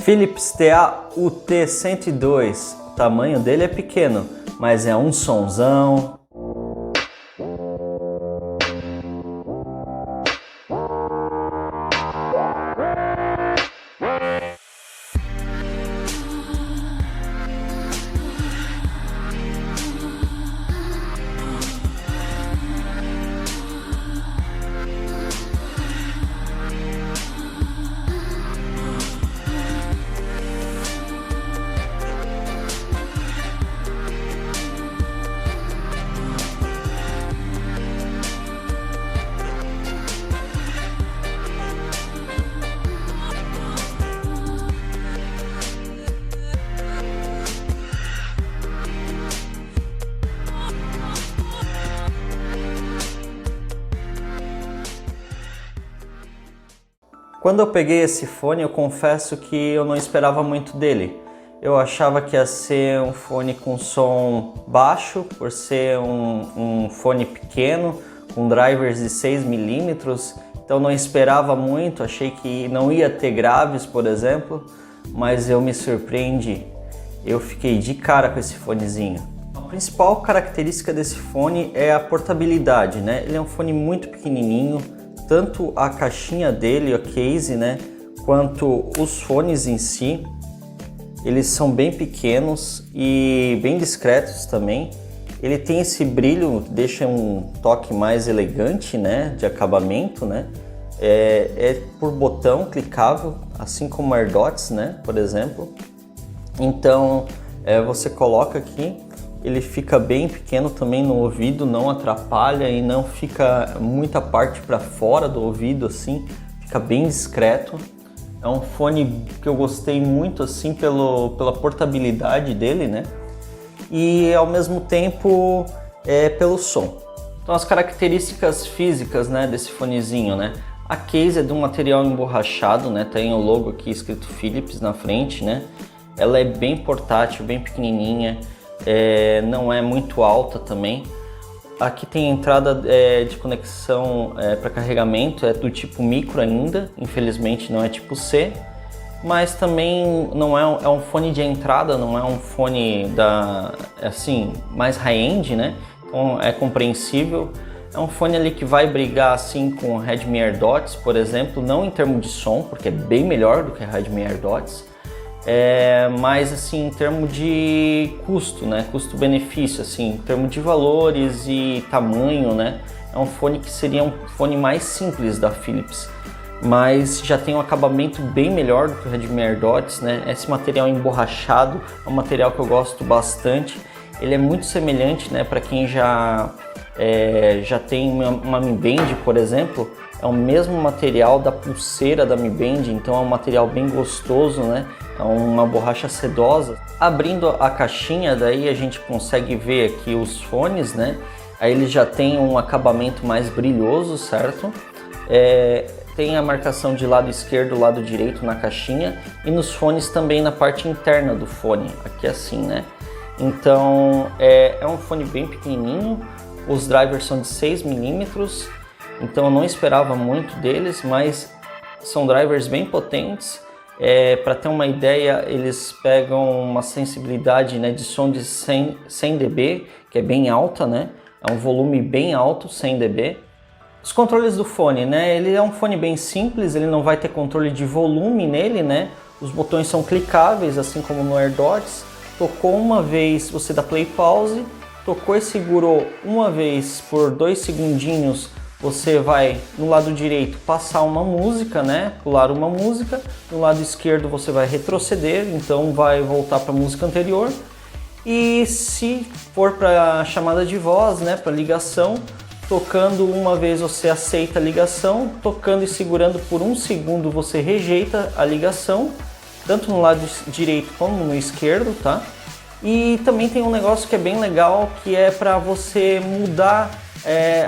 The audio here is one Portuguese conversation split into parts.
Philips TA-UT102, o tamanho dele é pequeno, mas é um sonzão. Quando eu peguei esse fone, eu confesso que eu não esperava muito dele. Eu achava que ia ser um fone com som baixo, por ser um fone pequeno, com drivers de 6mm, então não esperava muito, achei que não ia ter graves, por exemplo, mas eu me surpreendi. Eu fiquei de cara com esse fonezinho. A principal característica desse fone é a portabilidade, né? Ele é um fone muito pequenininho, tanto a caixinha dele, a case, né, quanto os fones em si, eles são bem pequenos e bem discretos também. Ele tem esse brilho, deixa um toque mais elegante, né, de acabamento, né. É por botão clicável, assim como o AirDots, né, por exemplo. Então, você coloca aqui, ele fica bem pequeno também no ouvido, não atrapalha e não fica muita parte para fora do ouvido, assim, fica bem discreto. É um fone que eu gostei muito, assim, pela portabilidade dele, né? E ao mesmo tempo pelo som. Então, as características físicas, né, desse fonezinho, né? A case é de um material emborrachado, né? Tem o logo aqui escrito Philips na frente, né? Ela é bem portátil, bem pequenininha. Não é muito alta também. Aqui tem entrada de conexão para carregamento, é do tipo micro ainda, infelizmente não é tipo C, mas também não é um fone de entrada, não é um fone assim, mais high-end, né? Então é compreensível. É um fone ali que vai brigar assim com o Redmi AirDots, por exemplo, não em termos de som, porque é bem melhor do que o Redmi AirDots. Mas assim, em termos de custo, né? Custo-benefício, assim, em termos de valores e tamanho, né? É um fone que seria um fone mais simples da Philips, mas já tem um acabamento bem melhor do que o Redmi AirDots, né? Esse material emborrachado é um material que eu gosto bastante. Ele é muito semelhante, né? Para quem já tem uma Mi Band, por exemplo, é o mesmo material da pulseira da Mi Band, então é um material bem gostoso, né? É uma borracha sedosa. Abrindo a caixinha, daí a gente consegue ver aqui os fones, né? Aí ele já tem um acabamento mais brilhoso, certo? Tem a marcação de lado esquerdo, lado direito na caixinha e nos fones também na parte interna do fone, aqui assim, né? Então é um fone bem pequenininho, os drivers são de 6mm, então eu não esperava muito deles, mas são drivers bem potentes. Para ter uma ideia, eles pegam uma sensibilidade, né, de som de 100 dB, que é bem alta, né? É um volume bem alto, 100 dB. Os controles do fone, né? Ele é um fone bem simples, ele não vai ter controle de volume nele, né? Os botões são clicáveis, assim como no AirDots. Tocou uma vez, você dá play pause, tocou e segurou uma vez por 2 segundinhos, você vai no lado direito passar uma música, né? Pular uma música. No lado esquerdo você vai retroceder, então vai voltar para a música anterior. E se for para chamada de voz, né? Para ligação, tocando uma vez você aceita a ligação, tocando e segurando por 1 segundo você rejeita a ligação, tanto no lado direito como no esquerdo, tá? E também tem um negócio que é bem legal, que é para você mudar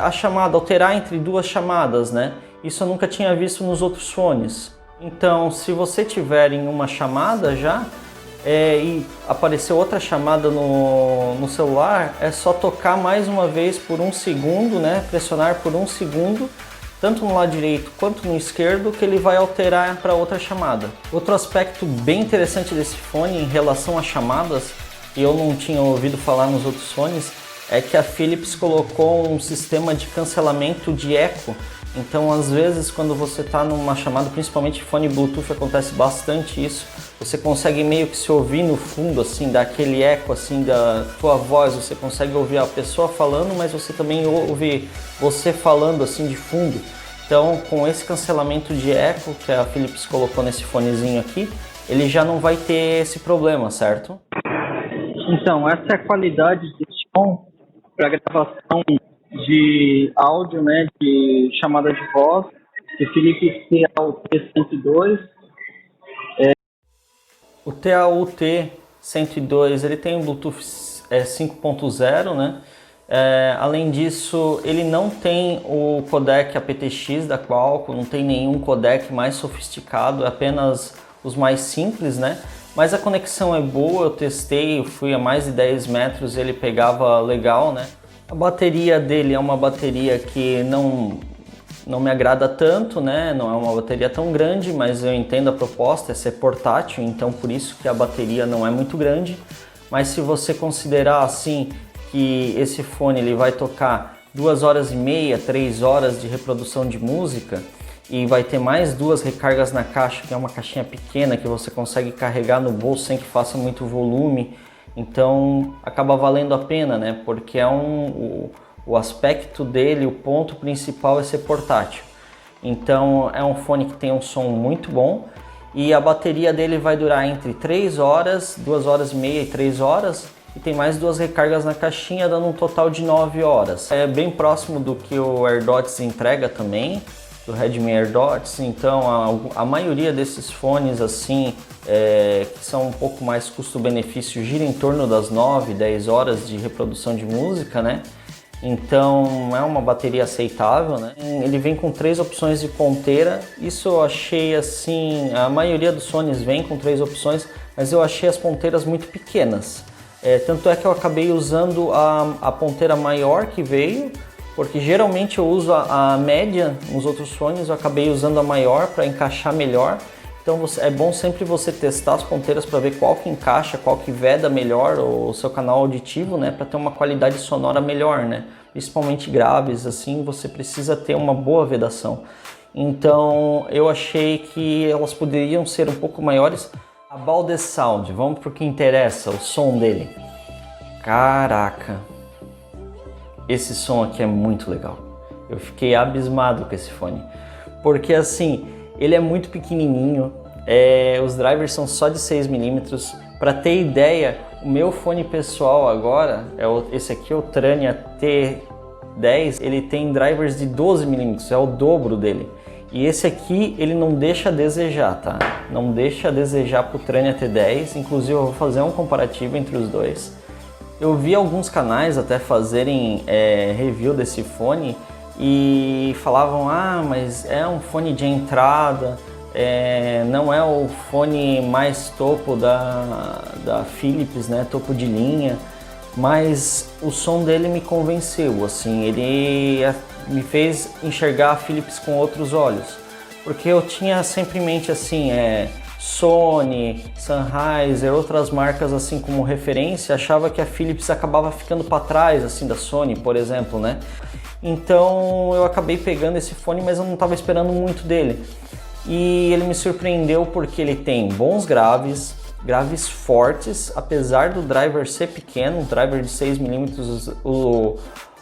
a chamada, alterar entre 2 chamadas, né? Isso eu nunca tinha visto nos outros fones. Então, se você tiver em uma chamada já e aparecer outra chamada no celular, é só tocar mais uma vez por 1 segundo, né? Pressionar por 1 segundo tanto no lado direito quanto no esquerdo, que ele vai alterar para outra chamada. Outro aspecto bem interessante desse fone em relação às chamadas, e eu não tinha ouvido falar nos outros fones, é que a Philips colocou um sistema de cancelamento de eco. Então, às vezes, quando você está numa chamada, principalmente fone Bluetooth, acontece bastante isso. Você consegue meio que se ouvir no fundo, assim, daquele eco, assim, da tua voz. Você consegue ouvir a pessoa falando, mas você também ouve você falando, assim, de fundo. Então, com esse cancelamento de eco que a Philips colocou nesse fonezinho aqui, ele já não vai ter esse problema, certo? Então, essa é a qualidade desse som para gravação de áudio, né, de chamada de voz, de Philips TAUT-102. O TAUT-102 ele tem um Bluetooth 5.0, né? Além disso, ele não tem o codec aptX da Qualcomm, não tem nenhum codec mais sofisticado, é apenas os mais simples, né? Mas a conexão é boa, eu testei, eu fui a mais de 10 metros e ele pegava legal, né? A bateria dele é uma bateria que não me agrada tanto, né? Não é uma bateria tão grande, mas eu entendo a proposta, é ser portátil, então por isso que a bateria não é muito grande. Mas se você considerar assim que esse fone ele vai tocar 2 horas e meia, 3 horas de reprodução de música e vai ter mais 2 recargas na caixa, que é uma caixinha pequena que você consegue carregar no bolso sem que faça muito volume, então acaba valendo a pena, né? Porque o aspecto dele, o ponto principal é ser portátil. Então é um fone que tem um som muito bom e a bateria dele vai durar entre 3 horas, 2 horas e meia e 3 horas e tem mais 2 recargas na caixinha, dando um total de 9 horas. É bem próximo do que o AirDots entrega também, do Redmi AirDots, então a maioria desses fones assim, que são um pouco mais custo-benefício, gira em torno das 9, 10 horas de reprodução de música, né? Então é uma bateria aceitável, né? Ele vem com 3 opções de ponteira, isso eu achei assim, a maioria dos fones vem com 3 opções, mas eu achei as ponteiras muito pequenas. Tanto é que eu acabei usando a ponteira maior que veio, porque geralmente eu uso a média nos outros fones, eu acabei usando a maior para encaixar melhor. Então é bom sempre você testar as ponteiras para ver qual que encaixa, qual que veda melhor o seu canal auditivo, né, para ter uma qualidade sonora melhor, né? Principalmente graves, assim, você precisa ter uma boa vedação. Então eu achei que elas poderiam ser um pouco maiores. About the sound, vamos pro que interessa, o som dele. Caraca, esse som aqui é muito legal. Eu fiquei abismado com esse fone, porque assim, ele é muito pequenininho, os drivers são só de 6mm. Para ter ideia, o meu fone pessoal agora, esse aqui, o Trania T10, ele tem drivers de 12mm, é o dobro dele. E esse aqui, ele não deixa a desejar, tá? Não deixa a desejar pro Trania T10, inclusive eu vou fazer um comparativo entre os dois. Eu vi alguns canais até fazerem review desse fone e falavam, mas é um fone de entrada, não é o fone mais topo da Philips, né, topo de linha, mas o som dele me convenceu, assim, ele me fez enxergar a Philips com outros olhos, porque eu tinha sempre em mente assim, Sony, Sennheiser, outras marcas assim como referência, achava que a Philips acabava ficando para trás assim da Sony, por exemplo, né? Então eu acabei pegando esse fone, mas eu não estava esperando muito dele. E ele me surpreendeu porque ele tem bons graves fortes, apesar do driver ser pequeno, um driver de 6mm,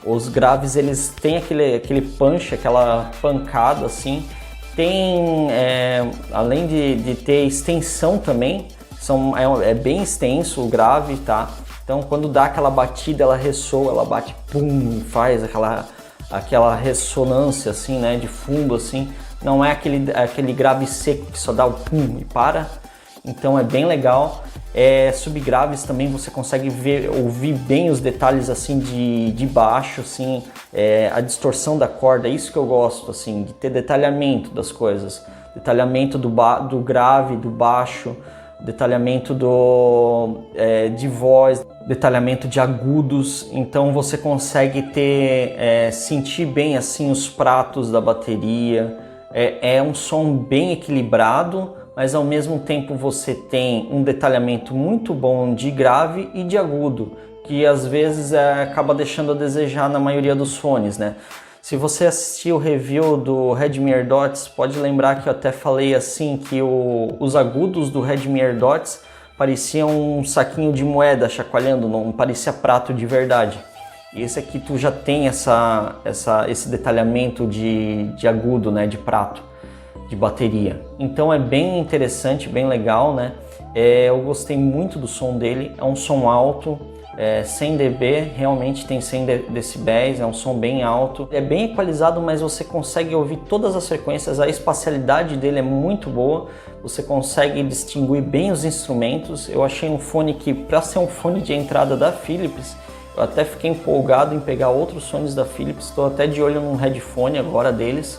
os graves eles têm aquele punch, aquela pancada assim. Tem, além de ter extensão também, é bem extenso o grave, tá? Então quando dá aquela batida, ela ressoa, ela bate, pum, faz aquela ressonância assim, né, de fundo assim. Não é aquele grave seco que só dá o pum e para. Então é bem legal. Subgraves também você consegue ouvir bem os detalhes assim de baixo, assim, a distorção da corda, é isso que eu gosto, assim, de ter detalhamento das coisas, detalhamento do grave, do baixo, detalhamento de voz, detalhamento de agudos, então você consegue sentir bem assim os pratos da bateria. É um som bem equilibrado, mas ao mesmo tempo você tem um detalhamento muito bom de grave e de agudo, que às vezes acaba deixando a desejar na maioria dos fones, né? Se você assistiu o review do Redmi AirDots, pode lembrar que eu até falei assim que os agudos do Redmi AirDots pareciam um saquinho de moeda chacoalhando, não parecia prato de verdade. E esse aqui tu já tem esse detalhamento de agudo, né, de prato, de bateria. Então é bem interessante, bem legal, né? Eu gostei muito do som dele, é um som alto. 100 dB, realmente tem 100 decibéis, é um som bem alto, é bem equalizado, mas você consegue ouvir todas as frequências, a espacialidade dele é muito boa, você consegue distinguir bem os instrumentos. Eu achei um fone que, para ser um fone de entrada da Philips, eu até fiquei empolgado em pegar outros fones da Philips, estou até de olho num headphone agora deles,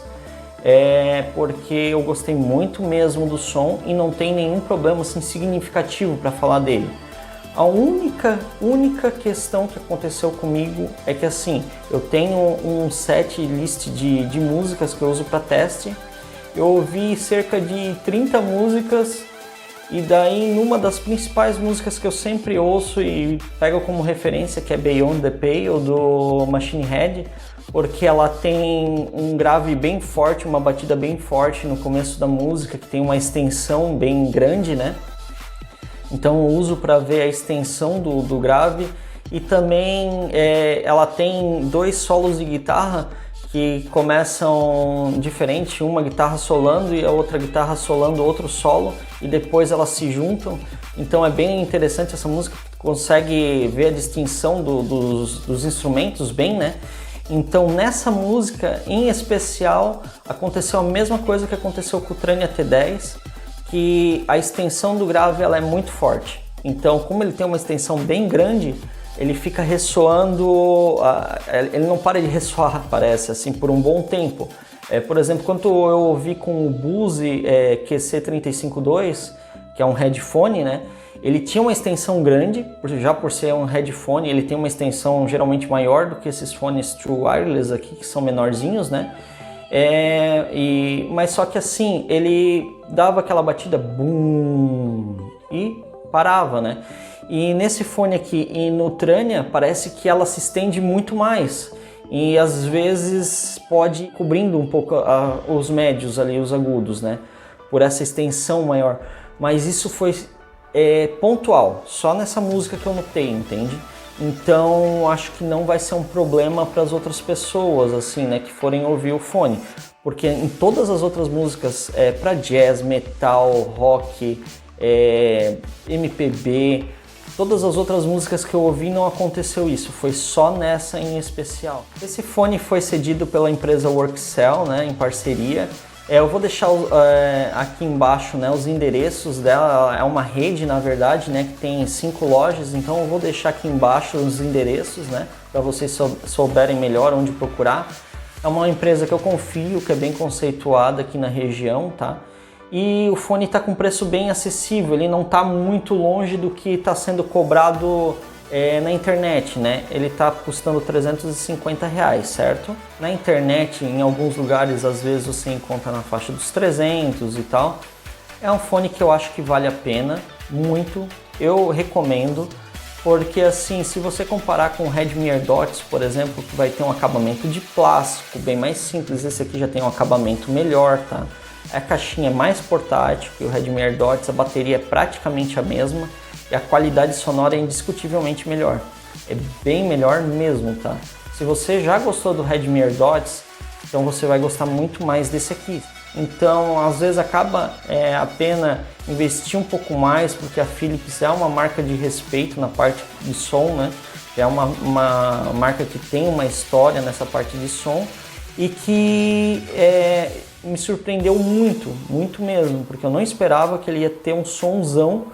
porque eu gostei muito mesmo do som e não tem nenhum problema assim, significativo para falar dele. A única questão que aconteceu comigo é que assim, eu tenho um set list de músicas que eu uso para teste. Eu ouvi cerca de 30 músicas e daí numa das principais músicas que eu sempre ouço e pego como referência, que é Beyond the Pale do Machine Head, porque ela tem um grave bem forte, uma batida bem forte no começo da música, que tem uma extensão bem grande, né? Então eu uso para ver a extensão do grave e também ela tem dois solos de guitarra que começam diferente, uma guitarra solando e a outra guitarra solando outro solo e depois elas se juntam. Então é bem interessante essa música, consegue ver a distinção dos instrumentos bem, né? Então nessa música em especial aconteceu a mesma coisa que aconteceu com o Trania T10, que a extensão do grave ela é muito forte. Então, como ele tem uma extensão bem grande, ele fica ressoando, ele não para de ressoar, parece, assim, por um bom tempo. Por exemplo, quando eu ouvi com o Bose QC352, que é um headphone, né? Ele tinha uma extensão grande, já por ser um headphone, ele tem uma extensão geralmente maior do que esses fones True Wireless aqui, que são menorzinhos, né? Mas só que assim, ele dava aquela batida boom e parava, né? E nesse fone aqui e no Trania parece que ela se estende muito mais e às vezes pode ir cobrindo um pouco os médios ali, os agudos, né? Por essa extensão maior. Mas isso foi pontual, só nessa música que eu notei, entende? Então acho que não vai ser um problema para as outras pessoas assim, né, que forem ouvir o fone, porque em todas as outras músicas para jazz, metal, rock, MPB, todas as outras músicas que eu ouvi não aconteceu isso, foi só nessa em especial. Esse fone foi cedido pela empresa Workcell, né, em parceria. Eu vou deixar aqui embaixo, né, os endereços dela. É uma rede, na verdade, né, que tem 5 lojas, então eu vou deixar aqui embaixo os endereços, né, para vocês souberem melhor onde procurar. É uma empresa que eu confio, que é bem conceituada aqui na região, tá? E o fone está com preço bem acessível, ele não está muito longe do que está sendo cobrado na internet, né? Ele está custando R$350, certo? Na internet, em alguns lugares, às vezes você encontra na faixa dos 300 e tal. É um fone que eu acho que vale a pena, muito. Eu recomendo, porque assim, se você comparar com o Redmi AirDots, por exemplo, que vai ter um acabamento de plástico bem mais simples, esse aqui já tem um acabamento melhor, tá? A caixinha é mais portátil que o Redmi AirDots, a bateria é praticamente a mesma e a qualidade sonora é indiscutivelmente melhor. É bem melhor mesmo, tá? Se você já gostou do Redmi AirDots, então você vai gostar muito mais desse aqui. Então, às vezes acaba a pena investir um pouco mais, porque a Philips é uma marca de respeito na parte de som, né? É uma marca que tem uma história nessa parte de som e que me surpreendeu muito, muito mesmo, porque eu não esperava que ele ia ter um sonzão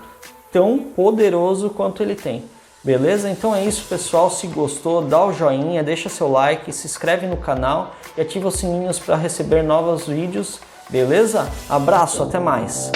tão poderoso quanto ele tem. Beleza? Então é isso, pessoal. Se gostou, dá o joinha, deixa seu like, se inscreve no canal e ativa os sininhos para receber novos vídeos. Beleza? Abraço, até mais!